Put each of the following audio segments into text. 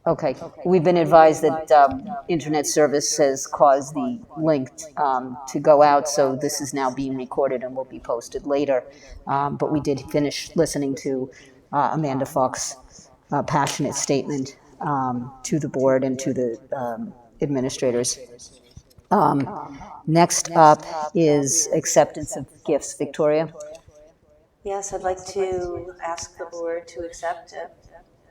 Okay, we've been advised that internet service has caused the link to go out, so this is now being recorded and will be posted later. But we did finish listening to Amanda Falk's passionate statement to the board and to the administrators. Next up is acceptance of gifts. Victoria? Yes, I'd like to ask the board to accept a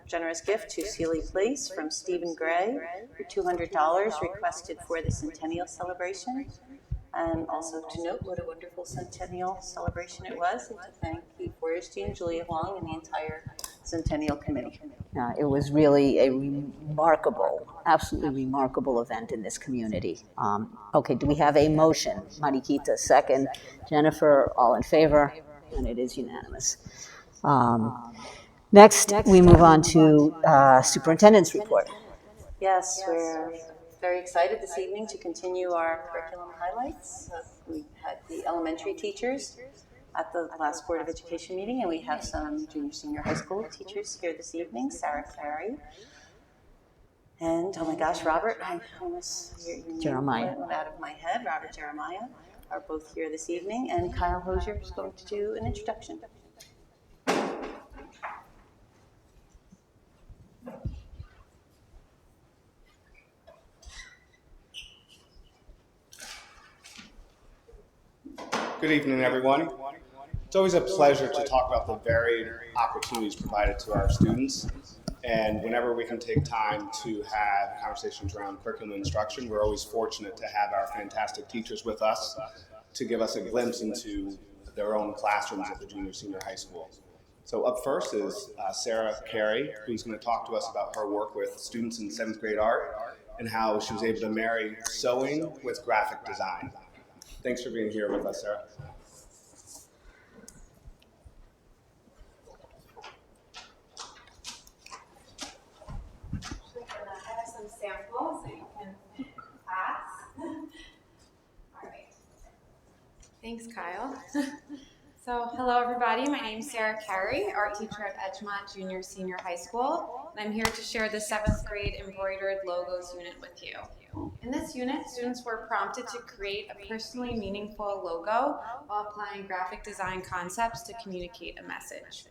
generous gift to Sealy Place from Stephen Gray for $200 requested for the centennial celebration. And also to note what a wonderful centennial celebration it was, and to thank Keith Feuerstein, Julia Huang, and the entire Centennial Committee. It was really a remarkable, absolutely remarkable event in this community. Okay, do we have a motion? Marikita, second. Jennifer, all in favor? And it is unanimous. Next, we move on to Superintendent's report. Yes, we're very excited this evening to continue our curriculum highlights. We had the elementary teachers at the last Board of Education meeting, and we have some junior, senior high school teachers here this evening, Sarah Carey. And, oh my gosh, Robert, I almost, your Jeremiah. went out of my head. Robert Jeremiah are both here this evening, and Kyle Hosier is going to do an introduction. Good evening, everyone. It's always a pleasure to talk about the varied opportunities provided to our students. And whenever we can take time to have conversations around curriculum instruction, we're always fortunate to have our fantastic teachers with us to give us a glimpse into their own classrooms at the junior, senior high school. So up first is Sarah Carey, who's going to talk to us about her work with students in 7th grade art and how she was able to marry sewing with graphic design. Thanks for being here with us, Sarah. I have some samples that you can pass. All right. Thanks, Kyle. So, hello everybody. My name is Sarah Carey, art teacher at Edgemont Junior Senior High School, and I'm here to share the 7th grade embroidered logos unit with you. In this unit, students were prompted to create a personally meaningful logo while applying graphic design concepts to communicate a message.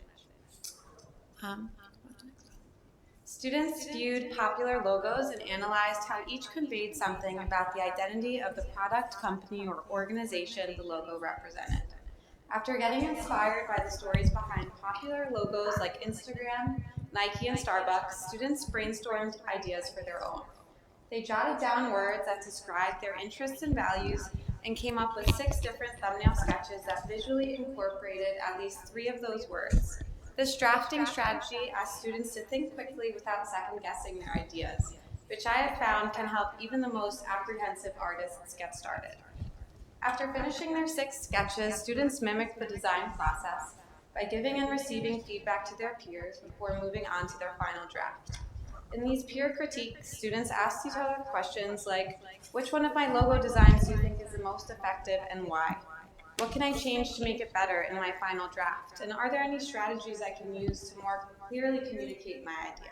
Students viewed popular logos and analyzed how each conveyed something about the identity of the product, company, or organization the logo represented. After getting inspired by the stories behind popular logos like Instagram, Nike, and Starbucks, students brainstormed ideas for their own. They jotted down words that described their interests and values and came up with 6 different thumbnail sketches that visually incorporated at least 3 of those words. This drafting strategy asked students to think quickly without second-guessing their ideas, which I have found can help even the most apprehensive artists get started. After finishing their 6 sketches, students mimicked the design process by giving and receiving feedback to their peers before moving on to their final draft. In these peer critiques, students asked each other questions like, which one of my logo designs do you think is the most effective and why? What can I change to make it better in my final draft? And are there any strategies I can use to more clearly communicate my idea?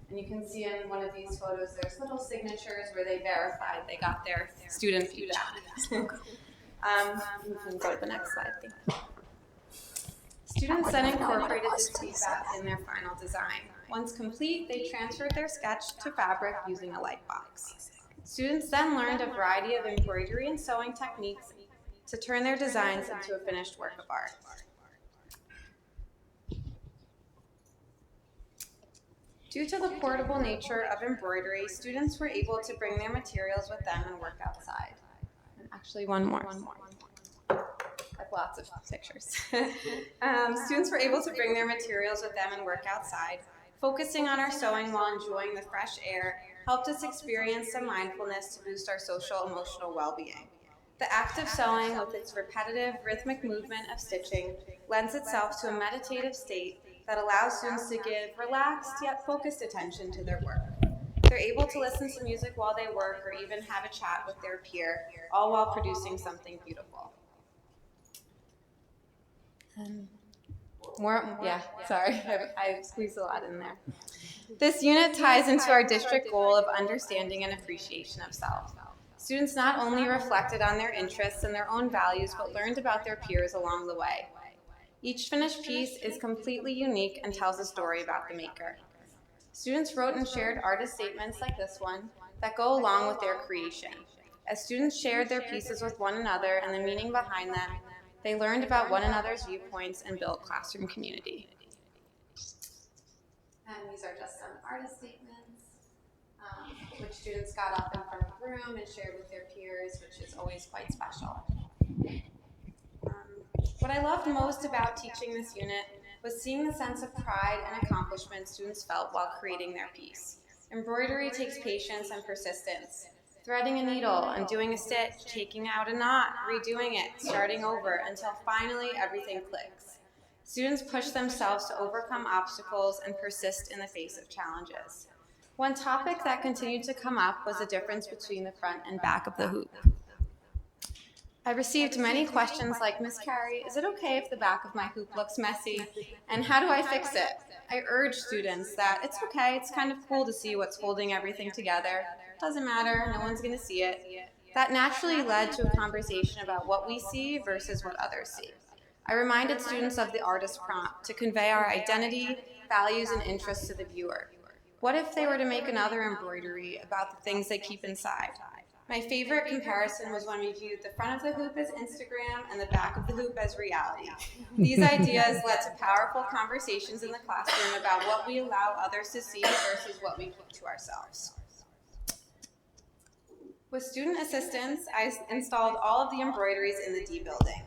And you can see in one of these photos, there's little signatures where they verified they got their student feedback. You can go to the next slide. Thank you. Students then incorporated this feedback in their final design. Once complete, they transferred their sketch to fabric using a light box. Students then learned a variety of embroidery and sewing techniques to turn their designs into a finished work of art. Due to the portable nature of embroidery, students were able to bring their materials with them and work outside. And actually, one more. I have lots of pictures. Students were able to bring their materials with them and work outside. Focusing on our sewing while enjoying the fresh air helped us experience some mindfulness to boost our social emotional well-being. The act of sewing, with its repetitive, rhythmic movement of stitching, lends itself to a meditative state that allows students to give relaxed yet focused attention to their work. They're able to listen to music while they work or even have a chat with their peer, all while producing something beautiful. Yeah, sorry, I squeezed a lot in there. This unit ties into our district goal of understanding and appreciation of self. Students not only reflected on their interests and their own values, but learned about their peers along the way. Each finished piece is completely unique and tells a story about the maker. Students wrote and shared artist statements like this one that go along with their creation. As students shared their pieces with one another and the meaning behind them, they learned about one another's viewpoints and built classroom community. And these are just some artist statements, which students got up in front of the room and shared with their peers, which is always quite special. What I loved most about teaching this unit was seeing the sense of pride and accomplishment students felt while creating their piece. Embroidery takes patience and persistence. Threading a needle, undoing a stitch, taking out a knot, redoing it, starting over until finally everything clicks. Students push themselves to overcome obstacles and persist in the face of challenges. One topic that continued to come up was the difference between the front and back of the hoop. I received many questions like, Miss Carey, is it okay if the back of my hoop looks messy? And how do I fix it? I urge students that it's okay, it's kind of cool to see what's holding everything together. Doesn't matter, no one's going to see it. That naturally led to a conversation about what we see versus what others see. I reminded students of the artist prompt to convey our identity, values, and interests to the viewer. What if they were to make another embroidery about the things they keep inside? My favorite comparison was when we viewed the front of the hoop as Instagram and the back of the hoop as reality. These ideas led to powerful conversations in the classroom about what we allow others to see versus what we keep to ourselves. With student assistance, I installed all of the embroideries in the D building.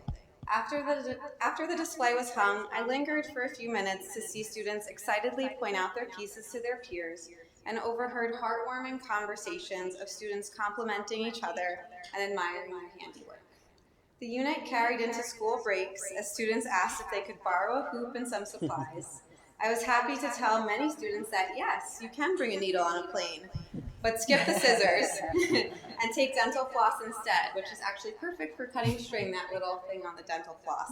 After the display was hung, I lingered for a few minutes to see students excitedly point out their pieces to their peers and overheard heartwarming conversations of students complimenting each other and admiring their handiwork. The unit carried into school breaks as students asked if they could borrow a hoop and some supplies. I was happy to tell many students that yes, you can bring a needle on a plane, but skip the scissors and take dental floss instead, which is actually perfect for cutting string, that little thing on the dental floss.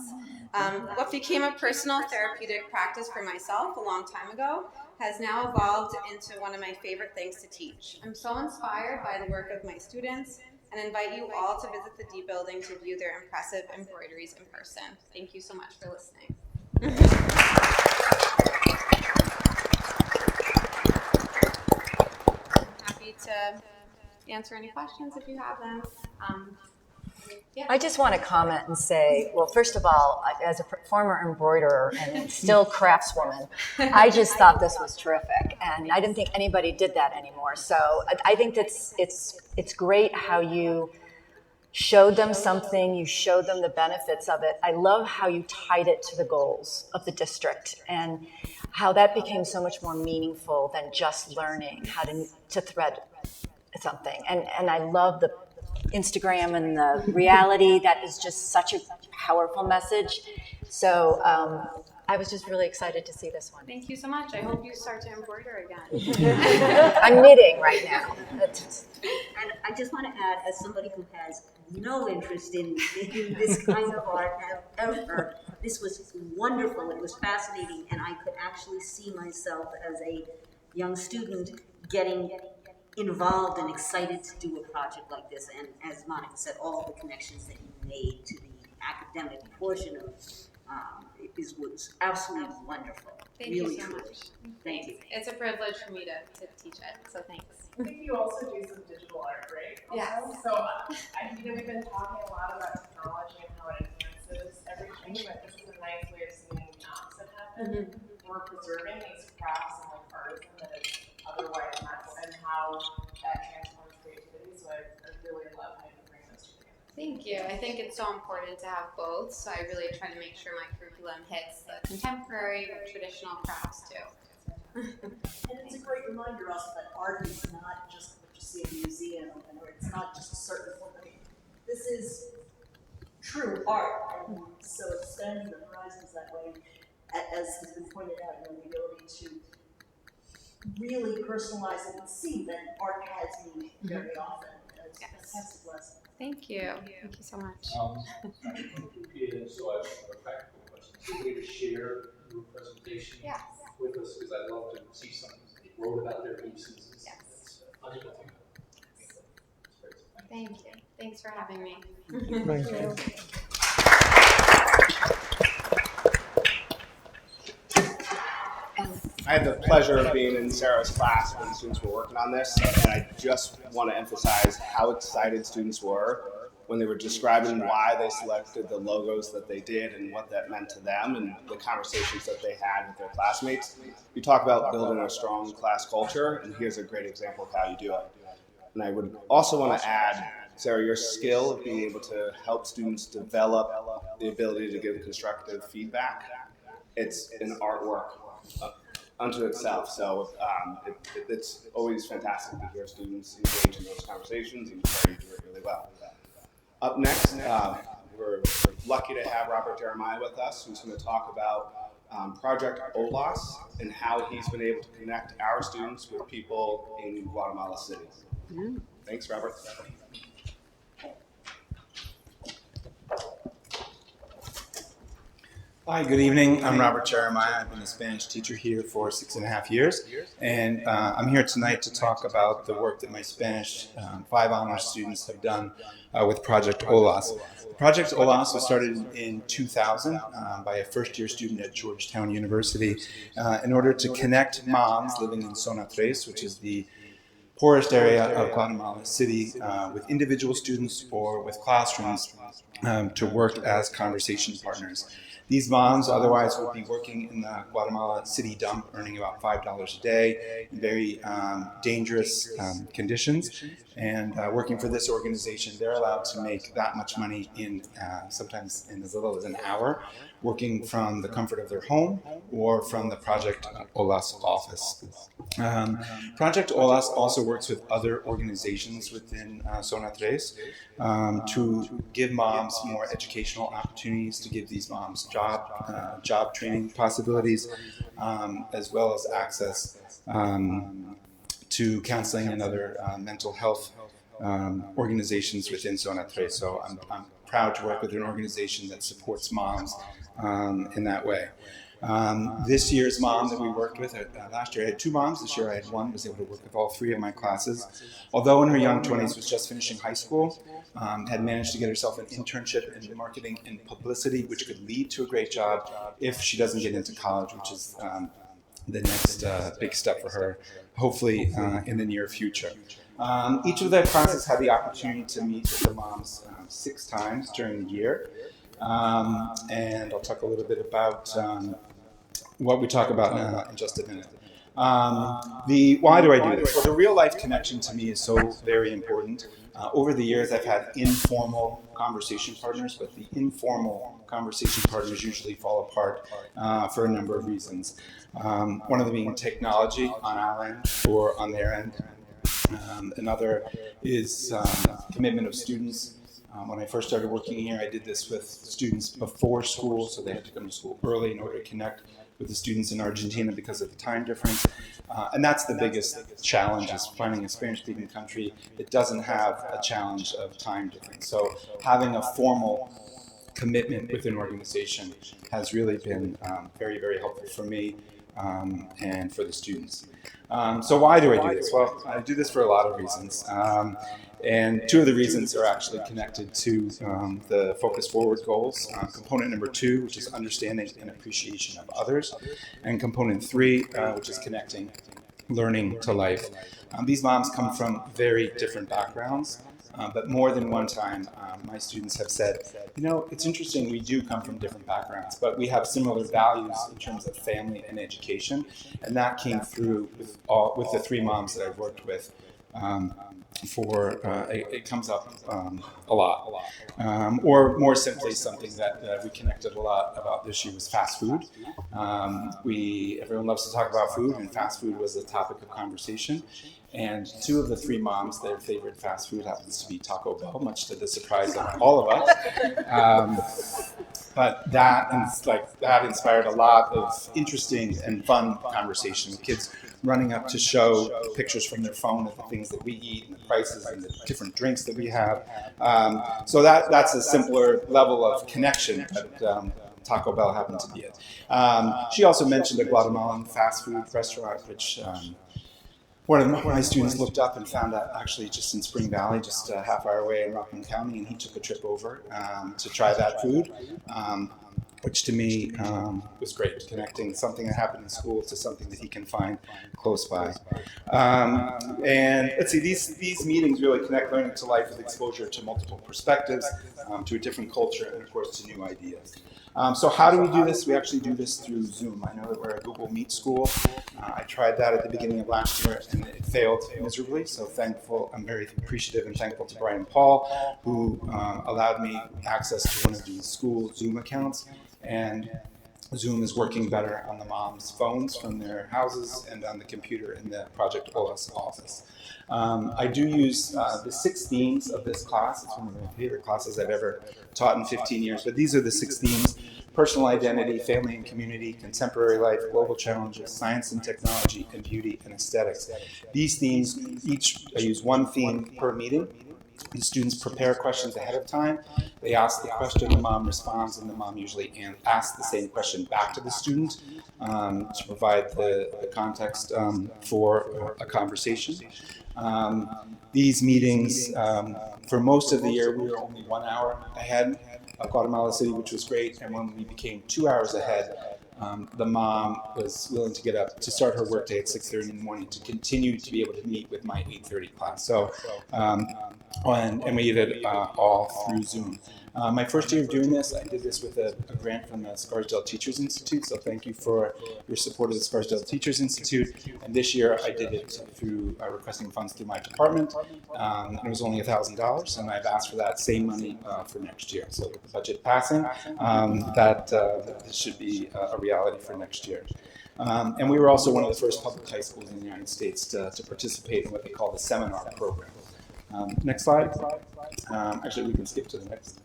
What became a personal therapeutic practice for myself a long time ago has now evolved into one of my favorite things to teach. I'm so inspired by the work of my students and invite you all to visit the D building to view their impressive embroideries in person. Thank you so much for listening. Happy to answer any questions if you have them. Yeah. I just want to comment and say, well, first of all, as a former embroiderer and still craftswoman, I just thought this was terrific, and I didn't think anybody did that anymore. So I think that's it's great how you showed them something, you showed them the benefits of it. I love how you tied it to the goals of the district and how that became so much more meaningful than just learning how to thread something. And I love the Instagram and the reality. That is just such a powerful message. So I was just really excited to see this one. Thank you so much. I hope you start to embroider again. I'm knitting right now. And I just want to add, as somebody who has no interest in this kind of art ever, this was wonderful. It was fascinating, and I could actually see myself as a young student getting involved and excited to do a project like this. And as Monica said, all the connections that you made to the academic portion of was absolutely wonderful. Thank really, you so truly. much. Thank you. It's a privilege for me to teach it, so thanks. I think you also do some digital art, right? Yes. So we've been talking a lot about technology and how it enhances everything, but this is a nice way of seeing the opposite happen. Mm-hmm. We're preserving these crafts and like artisan that is otherwise not, and how that transforms creativity. So I really love how you bring those two together. Thank you. I think it's so important to have both, so I really try to make sure my curriculum hits the contemporary or traditional crafts too. And it's a great reminder also that art is not just what you see in a museum, or it's not just a certain form. I mean, this is true art, and so expanding the horizons that way, as has been pointed out, the ability to really personalize it and see that art has meaning very often. That's a blessing. Thank you. Thank you so much. So I have a practical question. Is there a way to share through a presentation Yes. with us, because I love to see something they wrote about their pieces. Yes. It's unable to. Thank you. Thanks for having me. Thank you. I had the pleasure of being in Sarah's class when students were working on this, and I just want to emphasize how excited students were when they were describing why they selected the logos that they did and what that meant to them and the conversations that they had with their classmates. You talk about building a strong class culture, and here's a great example of how you do it. And I would also want to add, Sarah, your skill of being able to help students develop the ability to give constructive feedback. It's an artwork unto itself. So it's always fantastic to hear students engage in those conversations, and you do it really well. Up next, we're lucky to have Robert Jeremiah with us, who's going to talk about Project Olas and how he's been able to connect our students with people in Guatemala City. Thanks, Robert. Hi, good evening. I'm Robert Jeremiah. I've been a Spanish teacher here for 6.5 years, and I'm here tonight to talk about the work that my Spanish 5 honors students have done with Project Olas. Project Olas was started in 2000 by a first-year student at Georgetown University in order to connect moms living in Zona 3, which is the poorest area of Guatemala City, with individual students or with classrooms to work as conversation partners. These moms otherwise would be working in the Guatemala City dump, earning about $5 a day in very dangerous conditions. And working for this organization, they're allowed to make that much money in sometimes in as little as an hour, working from the comfort of their home or from the Project Olas office. Project Olas also works with other organizations within Zona 3 to give moms more educational opportunities, to give these moms job training possibilities, as well as access to counseling and other mental health organizations within Zona 3. So I'm proud to work with an organization that supports moms in that way. This year's mom that we worked with, last year I had 2 moms, this year I had 1, was able to work with all 3 of my classes. Although in her young 20s was just finishing high school, had managed to get herself an internship in marketing and publicity, which could lead to a great job if she doesn't get into college, which is the next big step for her, hopefully in the near future. Each of their classes had the opportunity to meet with the moms 6 times during the year. And I'll talk a little bit about what we talk about now in just a minute. Why do I do this? Well, the real life connection to me is so very important. Over the years, I've had informal conversation partners, but the informal conversation partners usually fall apart for a number of reasons. One of them being technology on our end or on their end. Another is commitment of students. When I first started working here, I did this with students before school, so they had to come to school early in order to connect with the students in Argentina because of the time difference. And that's the biggest challenge, is finding a Spanish-speaking country that doesn't have a challenge of time difference. So having a formal commitment with an organization has really been very, very helpful for me and for the students. So why do I do this? Well, I do this for a lot of reasons. And 2 of the reasons are actually connected to the Focus Forward goals. Component number 2, which is understanding and appreciation of others. And component 3, which is connecting learning to life. These moms come from very different backgrounds. But more than one time, my students have said, you know, it's interesting, we do come from different backgrounds, but we have similar values in terms of family and education. And that came through with the 3 moms that I've worked with. It comes up a lot. Or more simply, something that we connected a lot about this year was fast food. Everyone loves to talk about food, and fast food was a topic of conversation. And 2 of the 3 moms, their favorite fast food happens to be Taco Bell, much to the surprise of all of us. But that inspired a lot of interesting and fun conversation with kids running up to show pictures from their phone of the things that we eat and the prices and the different drinks that we have. So that's a simpler level of connection. But Taco Bell happened to be it. She also mentioned a Guatemalan fast food restaurant, which one of my students looked up and found out actually just in Spring Valley, just a half hour away in Rockland County, and he took a trip over to try that food. Which to me was great, connecting something that happened in school to something that he can find close by. And let's see, these meetings really connect learning to life with exposure to multiple perspectives, to a different culture, and of course to new ideas. So how do we do this? We actually do this through Zoom. I know that we're a Google Meet school. I tried that at the beginning of last year and it failed miserably. So I'm very appreciative and thankful to Brian Paul, who allowed me access to one of these school Zoom accounts. And Zoom is working better on the moms' phones from their houses and on the computer in the Project Olas office. I do use the 6 themes of this class. It's one of my favorite classes I've ever taught in 15 years, but these are the 6 themes: personal identity, family and community, contemporary life, global challenges, science and technology, and beauty and aesthetics. These themes, I use 1 theme per meeting. The students prepare questions ahead of time. They ask the question, the mom responds, and the mom usually asks the same question back to the student to provide the context for a conversation. These meetings, for most of the year, we were only 1 hour ahead of Guatemala City, which was great. And when we became 2 hours ahead, the mom was willing to get up to start her workday at 6:30 in the morning to continue to be able to meet with my 8:30 class. So, and we did it all through Zoom. My first year of doing this, I did this with a grant from the Scarsdale Teachers Institute, so thank you for your support of the Scarsdale Teachers Institute. And this year I did it through requesting funds through my department, and it was only $1,000, and I've asked for that same money for next year. So with the budget passing, that should be a reality for next year. And we were also one of the first public high schools in the United States to participate in what they call the seminar program. Next slide. Actually, we can skip to the next.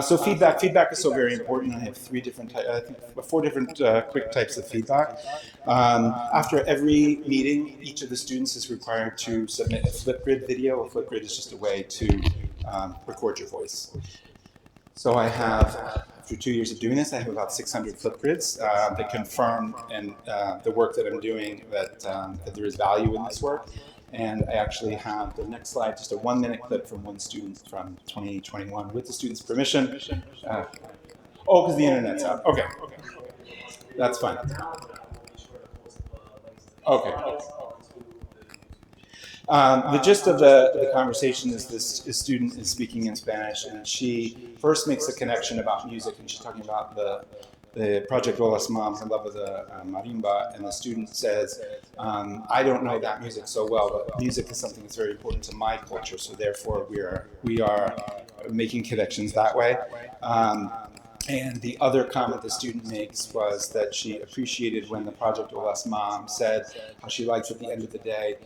So feedback. Feedback is so very important. I have 4 different quick types of feedback. After every meeting, each of the students is required to submit a Flipgrid video. A Flipgrid is just a way to record your voice. So I have, after 2 years of doing this, I have about 600 Flipgrids that confirm the work that I'm doing, that there is value in this work. And I actually have the next slide, just a 1-minute clip from one student from 2021 with the student's permission. Because the internet's out. Okay. That's fine. Okay. The gist of the conversation is this student is speaking in Spanish, and she first makes a connection about music, and she's talking about the Project Olas mom, her love of the marimba, and the student says, I don't know that music so well, but music is something that's very important to my culture, so therefore we are making connections that way. And the other comment the student makes was that she appreciated when the Project Olas mom said how she likes at the end of the day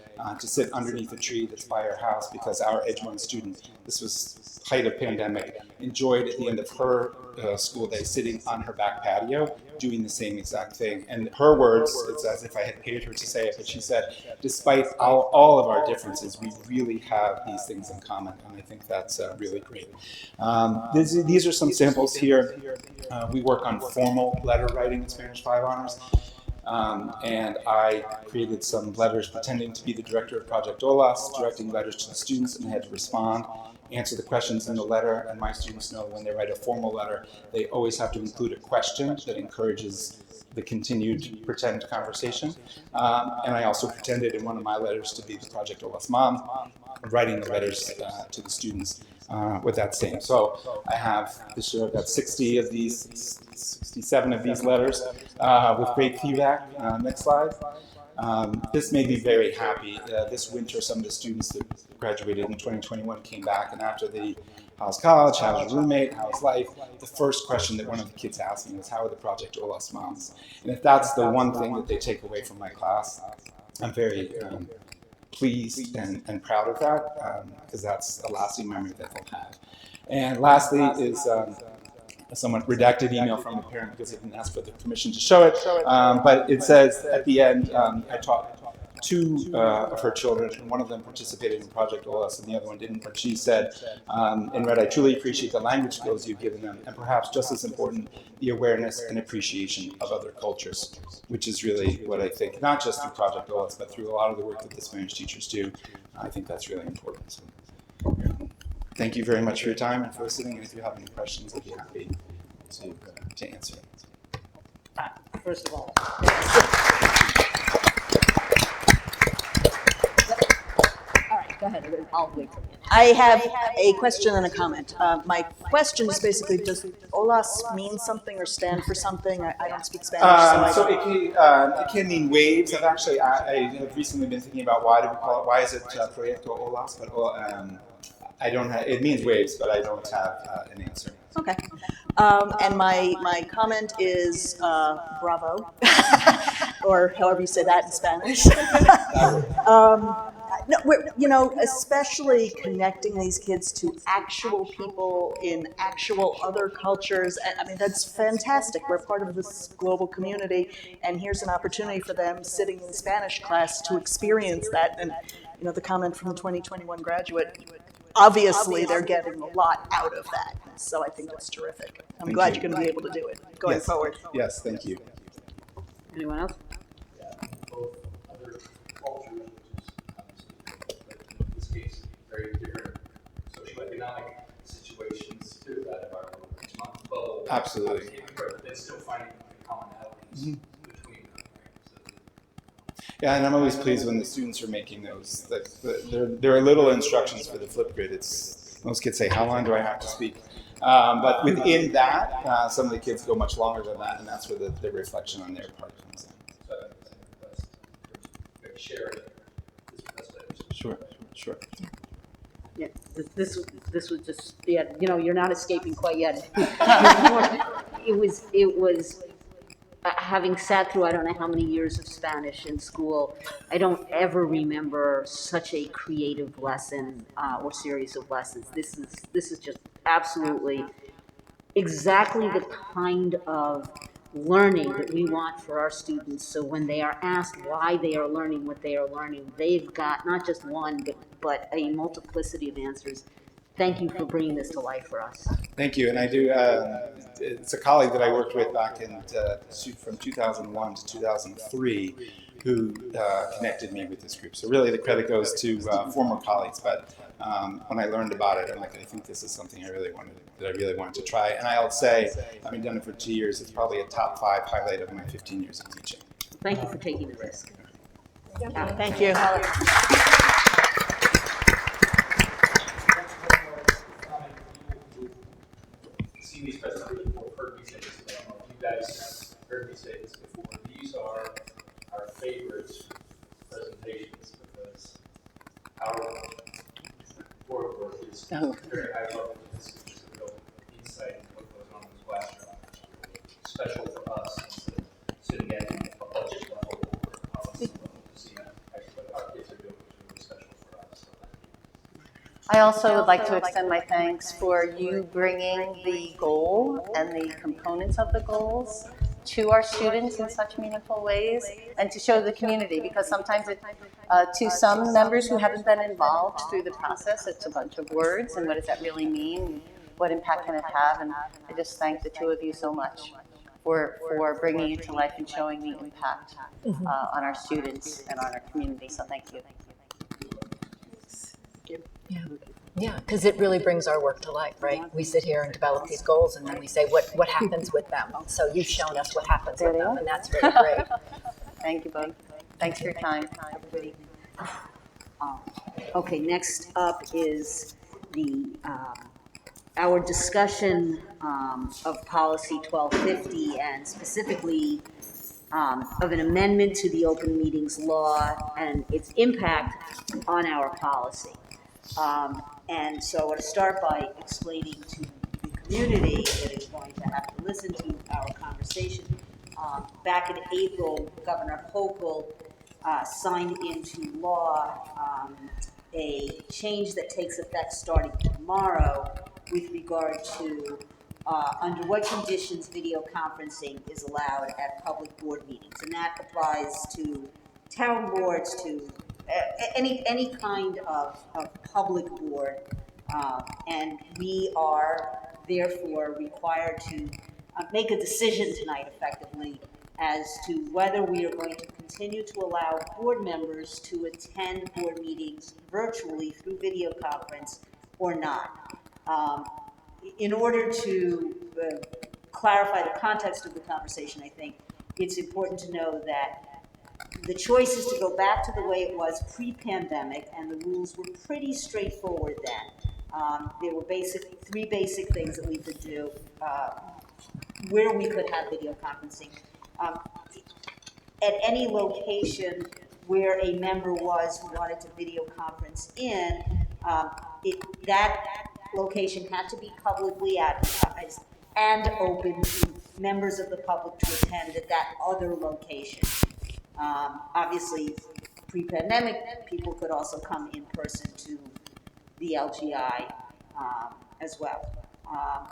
to sit underneath a tree that's by her house, because our Edgemont student, this was height of pandemic, enjoyed at the end of her school day sitting on her back patio doing the same exact thing. And her words, it's as if I had paid her to say it, but she said, despite all of our differences, we really have these things in common, and I think that's really great. These are some samples here. We work on formal letter writing in Spanish 5 honors. And I created some letters pretending to be the director of Project Olas, directing letters to the students, and they had to respond, answer the questions in the letter. And my students know when they write a formal letter, they always have to include a question that encourages the continued pretend conversation. And I also pretended in one of my letters to be the Project Olas mom, writing the letters to the students with that same. So I have this year, I've got 60 of these, 67 of these letters with great feedback. Next slide. This made me very happy. This winter, some of the students that graduated in 2021 came back, and after the how's college, how's your roommate, how's life, the first question that one of the kids asked me was, how are the Project Olas moms? And if that's the one thing that they take away from my class, I'm very pleased and proud of that, because that's a lasting memory that they'll have. And lastly is a somewhat redacted email from a parent because they didn't ask for the permission to show it, but it says at the end, I taught two of her children, and one of them participated in Project Olas and the other one didn't, but she said, in red, I truly appreciate the language skills you've given them, and perhaps just as important, the awareness and appreciation of other cultures, which is really what I think, not just through Project Olas, but through a lot of the work that the Spanish teachers do. I think that's really important. So, thank you very much for your time and for listening, and if you have any questions, I'd be happy to answer. First of all. All right, go ahead. I'll wait for you. I have a question and a comment. My question is basically, does Olas mean something or stand for something? I don't speak Spanish, So it can mean waves. I have recently been thinking about why is it Proyecto Olas, but I don't have, it means waves, but I don't have an answer. Okay. And my comment is bravo, or however you say that in Spanish. No, especially connecting these kids to actual people in actual other cultures. I mean, that's fantastic. We're part of this global community, and here's an opportunity for them sitting in Spanish class to experience that. And, the comment from the 2021 graduate, obviously they're getting a lot out of that. So I think that's terrific. I'm glad you're going to be able to do it going forward. Yes, thank you. Anyone else? Both other cultures, which is obviously, but in this case, very different socioeconomic situations too, that environmental bubble. Absolutely. But then still finding commonalities between them. Right? Yeah, and I'm always pleased when the students are making those. There are little instructions for the flip grid. Most kids say, how long do I have to speak? But within that, some of the kids go much longer than that, and that's where the reflection on their part comes in. Sharing. Sure. Yeah, this was just, you're not escaping quite yet. It was having sat through I don't know how many years of Spanish in school, I don't ever remember such a creative lesson or series of lessons. This is just absolutely exactly the kind of learning that we want for our students. So when they are asked why they are learning what they are learning, they've got not just one, but a multiplicity of answers. Thank you for bringing this to life for us. Thank you, and I do. It's a colleague that I worked with back in from 2001 to 2003, who connected me with this group. So really, the credit goes to former colleagues. But when I learned about it, I'm like, I think this is something I really wanted to try. And I'll say, having done it for 2 years, it's probably a top 5 highlight of my 15 years of teaching. Thank you for taking the risk. Thank you. Seen these presentations before, heard me say this, but I don't know if you guys have heard me say this before. These are our favorite presentations because our board work is very high level. This is just a real insight into what goes on in this classroom. It's really special for us instead of sitting at a budget level or a policy level to see what our kids are doing is really special for us. So I also would like to extend my thanks for you bringing the goal and the components of the goals to our students in such meaningful ways and to show the community, because sometimes to some members who haven't been involved through the process, it's a bunch of words and what does that really mean? What impact can it have? And I just thank the two of you so much for bringing it to life and showing the impact on our students and on our community. So thank you. Yeah, because it really brings our work to life, right? We sit here and develop these goals, and then we say, what happens with them? So you've shown us what happens with them, and that's very great. Thank you both. Thanks for your time. Have a good evening. Okay, next up is our discussion of policy 1250 and specifically of an amendment to the open meetings law and its impact on our policy. And so I want to start by explaining to the community that is going to have to listen to our conversation. Back in April, Governor Hochul signed into law a change that takes effect starting tomorrow with regard to under what conditions video conferencing is allowed at public board meetings. And that applies to town boards to any kind of public board, and we are therefore required to make a decision tonight effectively as to whether we are going to continue to allow board members to attend board meetings virtually through video conference or not. In order to clarify the context of the conversation, I think it's important to know that the choice is to go back to the way it was pre-pandemic, and the rules were pretty straightforward then. There were three basic things that we could do where we could have video conferencing. At any location where a member was who wanted to video conference in, that location had to be publicly advertised and open to members of the public to attend at that other location. Obviously, pre-pandemic, people could also come in person to the LGI as well.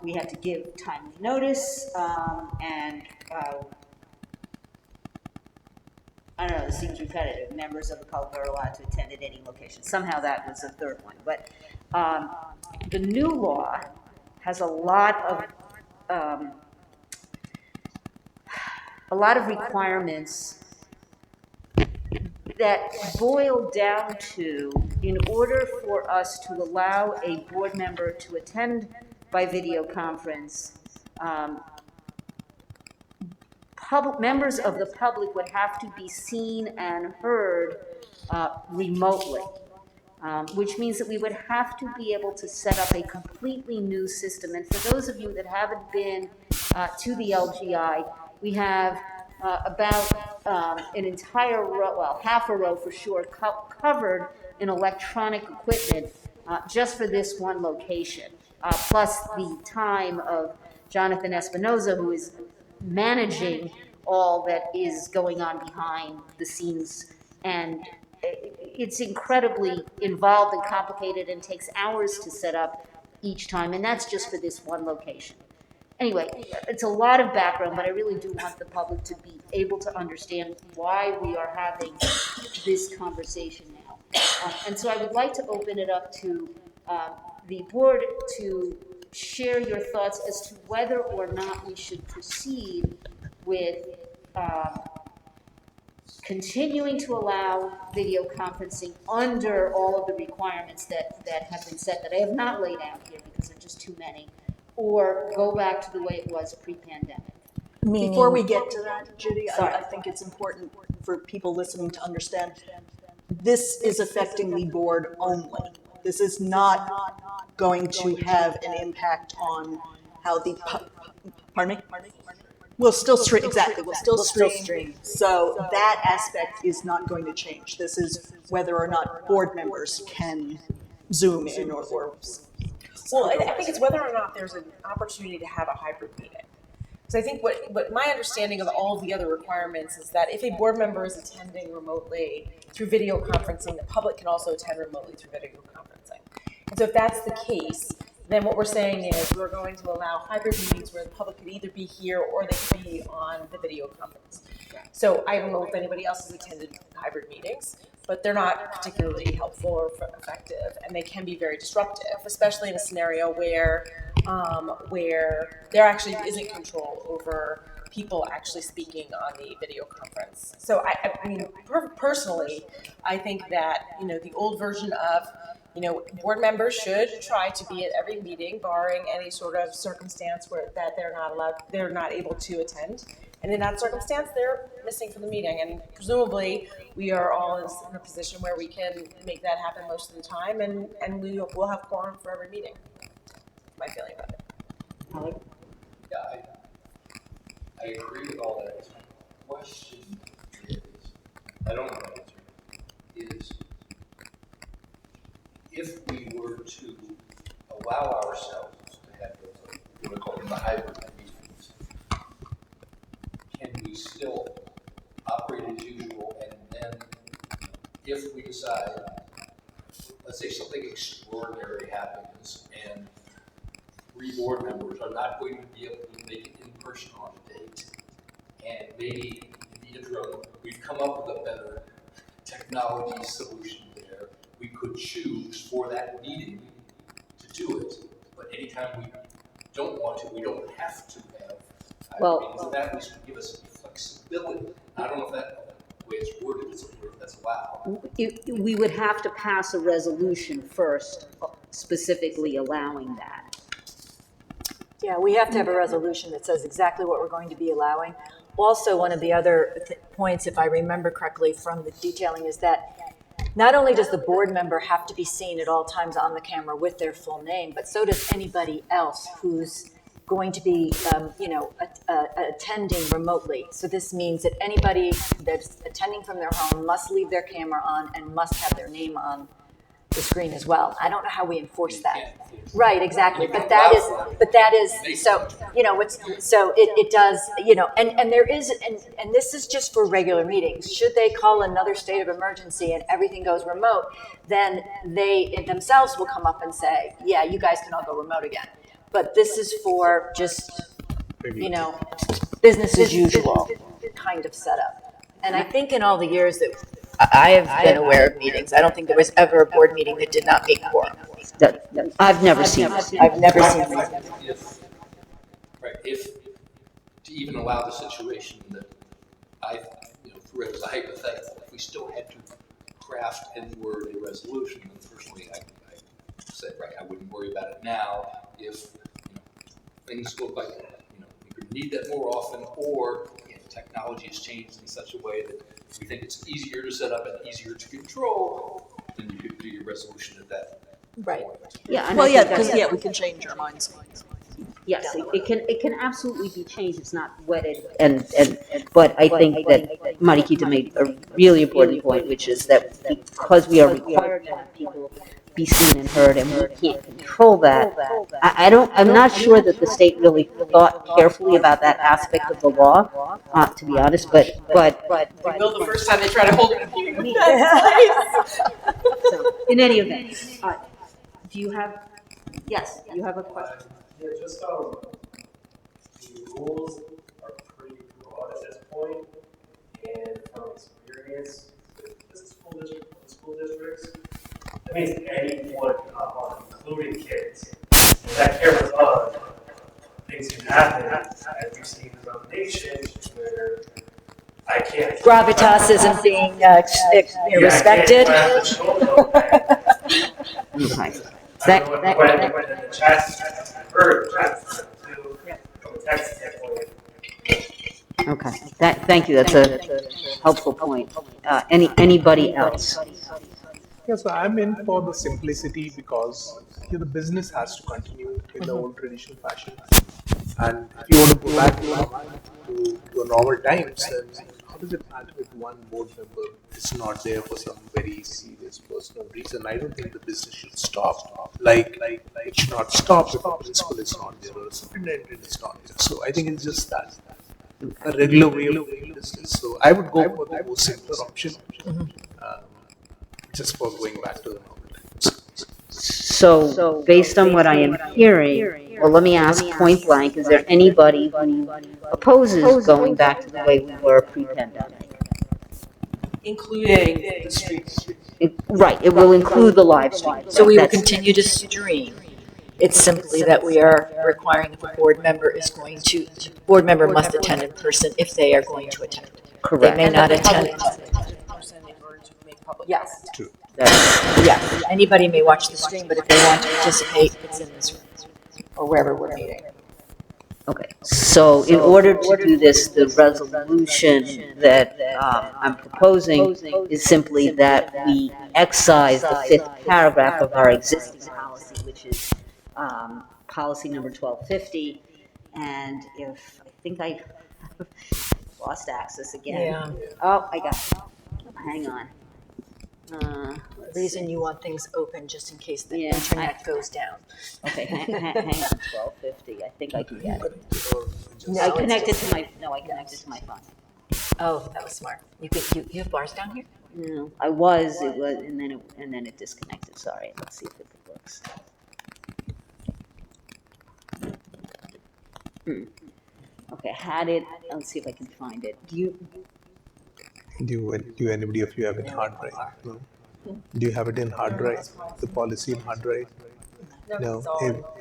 We had to give timely notice, and I don't know, this seems repetitive. Members of the public are allowed to attend at any location. Somehow that was the third one. But the new law has a lot of requirements that boil down to, in order for us to allow a board member to attend by video conference, members of the public would have to be seen and heard remotely, which means that we would have to be able to set up a completely new system. And for those of you that haven't been to the LGI, we have about an entire row, well, half a row for sure, covered in electronic equipment just for this one location, plus the time of Jonathan Espinoza, who is managing all that is going on behind the scenes. And it's incredibly involved and complicated and takes hours to set up each time, and that's just for this one location. Anyway, it's a lot of background, but I really do want the public to be able to understand why we are having this conversation now. And so I would like to open it up to the board to share your thoughts as to whether or not we should proceed with continuing to allow video conferencing under all of the requirements that have been set, that I have not laid out here because there are just too many, or go back to the way it was pre-pandemic. Before we get to that, Judy, I think it's important for people listening to understand this is affecting the board only. This is not going to have an impact on how the, pardon me? We'll still stream, exactly, we'll still stream. So that aspect is not going to change. This is whether or not board members can Zoom in or well, I think it's whether or not there's an opportunity to have a hybrid meeting. Because I think what my understanding of all of the other requirements is that if a board member is attending remotely through video conferencing, the public can also attend remotely through video conferencing. And so if that's the case, then what we're saying is we're going to allow hybrid meetings where the public could either be here or they could be on the video conference. So I don't know if anybody else has attended hybrid meetings, but they're not particularly helpful or effective, and they can be very disruptive, especially in a scenario where there actually isn't control over people actually speaking on the video conference. So I mean, personally, I think that, the old version of, board members should try to be at every meeting, barring any sort of circumstance that they're not able to attend. And in that circumstance, they're missing from the meeting. And presumably, we are all in a position where we can make that happen most of the time, and we'll have quorum for every meeting. That's my feeling about it. Yeah, I agree with all that. My question is, I don't know the answer, is if we were to allow ourselves to have those, what we call the hybrid meetings, can we still operate as usual? And then if we decide, let's say something extraordinary happens and 3 board members are not going to be able to make it in person on a date, and maybe in the interim we've come up with a better technology solution there. We could choose for that meeting to do it, but anytime we don't want to, we don't have to have Well- meetings, and that would give us flexibility. I don't know if that the way it's worded is if that's allowed. We would have to pass a resolution first specifically allowing that. Yeah, we have to have a resolution that says exactly what we're going to be allowing. Also, one of the other points, if I remember correctly from the detailing, is that not only does the board member have to be seen at all times on the camera with their full name, but so does anybody else who's going to be, attending remotely. So this means that anybody that's attending from their home must leave their camera on and must have their name on the screen as well. I don't know how we enforce that. Right, exactly. But that is, so, it does, and there is, and this is just for regular meetings. Should they call another state of emergency and everything goes remote, then they themselves will come up and say, yeah, you guys can all go remote again. But this is for just, business as usual kind of setup. And I think in all the years that I have been aware of meetings, I don't think there was ever a board meeting that did not meet quorum. I've never seen it. I've never seen it. If to even allow the situation that I, threw it as a hypothetical, if we still had to craft and word a resolution, then personally, I say, I wouldn't worry about it now if things look like we could need that more often, or technology has changed in such a way that we think it's easier to set up and easier to control, then you could do your resolution at that point. Yeah. Well, yeah, because, we can change our minds. Yes, it can absolutely be changed. It's not wedded, but I think that Marikita made a really important point, which is that because we are required to have people be seen and heard, and we can't control that. I'm not sure that the state really thought carefully about that aspect of the law, to be honest. But They will the first time they try to hold it. So, in any event, do you have? Yes, you have a question. Yeah, just the rules are pretty broad at this point, and from experience with the school districts, that means anyone can hop on, including kids. When that camera's on, things can happen, as we've seen in other nations, where I can't. Gravitas isn't being respected. Okay. When the chat's heard, from a text standpoint. Okay. Thank you. That's a helpful point. Anybody else? Yeah, so I'm in for the simplicity because the business has to continue in the old traditional fashion. And if you want to go back to normal times, then how does it matter if one board member is not there for some very serious personal reason? I don't think the business should stop. Like it should not stop if a principal is not there or a superintendent is not there. So I think it's just that a regular way of doing business. So I would go for the more simpler option. Just for going back to the normal times. So, based on what I am hearing, well, let me ask point blank, is there anybody who opposes going back to the way we were pre-pandemic? Including the stream. Right, it will include the live stream. So we will continue to stream. It's simply that we are requiring that the board member must attend in person if they are going to attend. Correct. They may not attend. Yes. True. Yes. Anybody may watch the stream, but if they want to participate, it's in this room or wherever we're meeting. Okay, so in order to do this, the resolution that I'm proposing is simply that we excise the 5th paragraph of our existing policy, which is policy number 1250. And if I think I lost access again. Yeah. Oh, I got it. Hang on. The reason you want things open just in case the internet goes down. Okay, hang on. 1250. I think I can get it. I connected to my phone. Oh, that was smart. You have bars down here? No, it was, and then it disconnected. Sorry. Let's see if it works. Okay, had it. Let's see if I can find it. Do anybody of you have it in hard drive? No. Do you have it in hard drive? The policy in hard drive? No,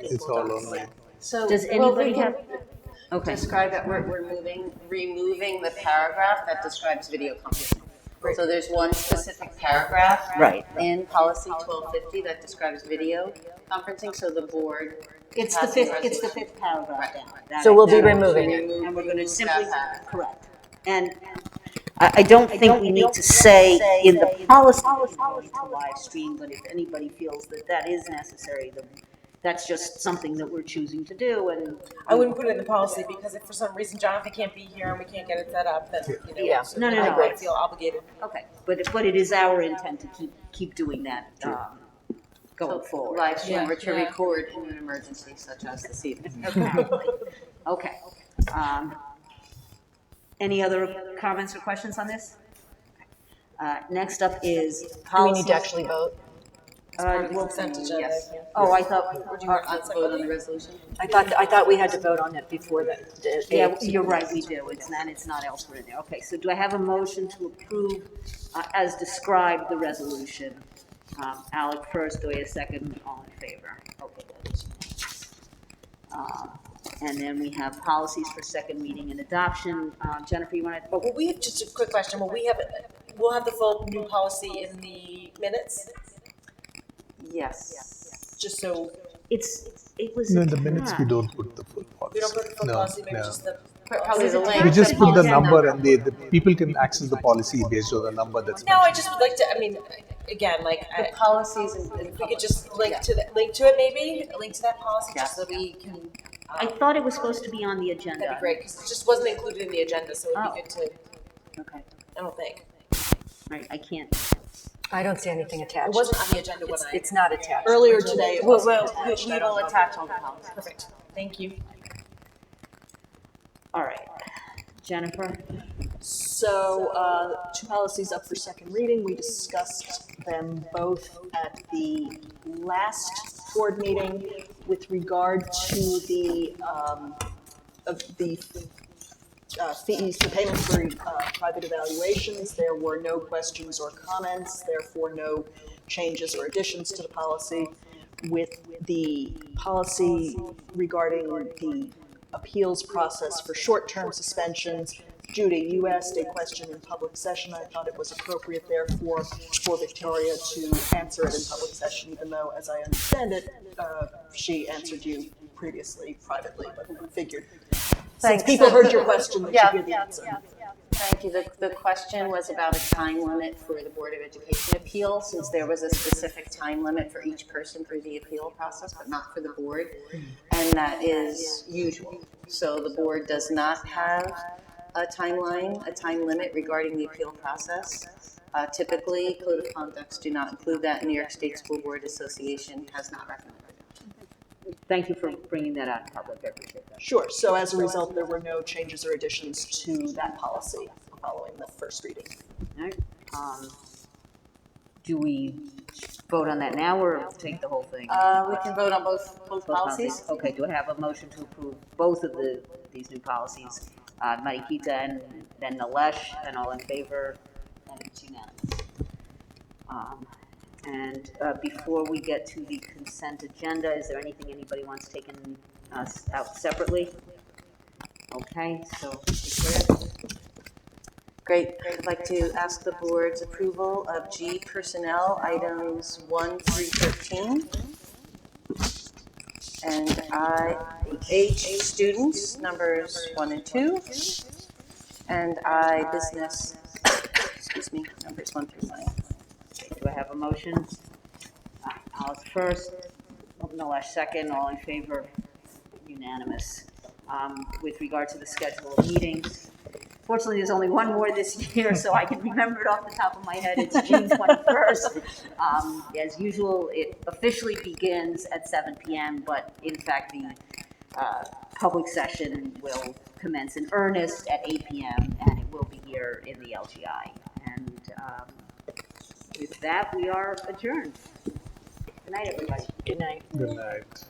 it's all online. So Does anybody have? Okay. describe that we're removing the paragraph that describes video conferencing. So there's one specific paragraph Right. in policy 1250 that describes video conferencing. So the board. It's the fifth paragraph down. That So I- we'll be that I- removing it. And we're gonna simply, correct. And I don't think we need to say in the policy to live stream, but if anybody feels that that is necessary, then that's just something that we're choosing to do, and. I wouldn't put it in the policy because if for some reason Jonathan can't be here and we can't get it set up, then, you know. Yeah. so No, I no. would feel obligated. Okay, but it is our intent to keep doing that, going forward. Live stream Yeah. or to record in an emergency such as this evening. Okay. Any other comments or questions on this? Next up is Do we policy. need to actually vote? Well, Consent agenda. Yes. oh, I thought, Or do you want to vote on the resolution? I thought we had to vote on it before that. yeah, you're right, we do. It's not elsewhere in there. Okay, so do I have a motion to approve, as described, the resolution? Alec first, do I have a second? All in favor? Okay, that is unanimous. And then we have policies for second reading and adoption. Jennifer, you want to? Well, we have just a quick question. We'll have the full new policy in the minutes, Yes. just so It was. No, in the minutes we don't put the full policy. we don't put the full No, policy, maybe no. just the. Probably the link. We just put the number and the people can access the policy based on the number that's No, I mentioned. just would like to, I mean, again, like, The policies and. if we could just link to it maybe, a link to that policy, just so that we can, I thought it was supposed to be on the agenda. that'd be great, because it just wasn't included in the agenda, so it'd be good to, Okay, I don't think. right, I can't. I don't see anything attached. It wasn't on the agenda when I. It's not attached. Earlier today, it Well, wasn't well, attached. we I don't will know. attach all the policies. Perfect, thank you. All right, Jennifer? So, two policies up for second reading. We discussed them both at the last board meeting with regard to the fees for payment for private evaluations. There were no questions or comments, therefore no changes or additions to the policy. With the policy regarding the appeals process for short-term suspensions, Judy, you asked a question in public session. I thought it was appropriate therefore for Victoria to answer it in public session, even though, as I understand it, she answered you previously privately, but figured. Since people heard your question, they should hear the answer. Thank you. The question was about a time limit for the Board of Education appeal, since there was a specific time limit for each person through the appeal process, but not for the board. And that is usual. So the board does not have a timeline, a time limit regarding the appeal process. Typically, Code of Conducts do not include that. New York State School Board Association has not recommended that. Thank you for bringing that out in public, I appreciate that. Sure, so as a result, there were no changes or additions to that policy following the first reading. All right, do we vote on that now or take the whole thing? We can vote on both policies. Okay, do I have a motion to approve both of these new policies? Marikita and then Nalesh, and all in favor, and it's unanimous. And before we get to the consent agenda, is there anything anybody wants taken out separately? Okay, so Victoria? Great. I'd like to ask the board's approval of G personnel items 1 through 13. And H students, numbers 1 and 2. And I business, numbers 1 through 9. Do I have a motion? Alice first, Nalesh second, all in favor, unanimous. With regard to the schedule of meetings, fortunately, there's only one more this year, so I can remember it off the top of my head. It's June 21st. As usual, it officially begins at 7 p.m., but in fact, the public session will commence in earnest at 8 p.m., and it will be here in the LGI. And with that, we are adjourned. Good night, everybody. Good night. Good night.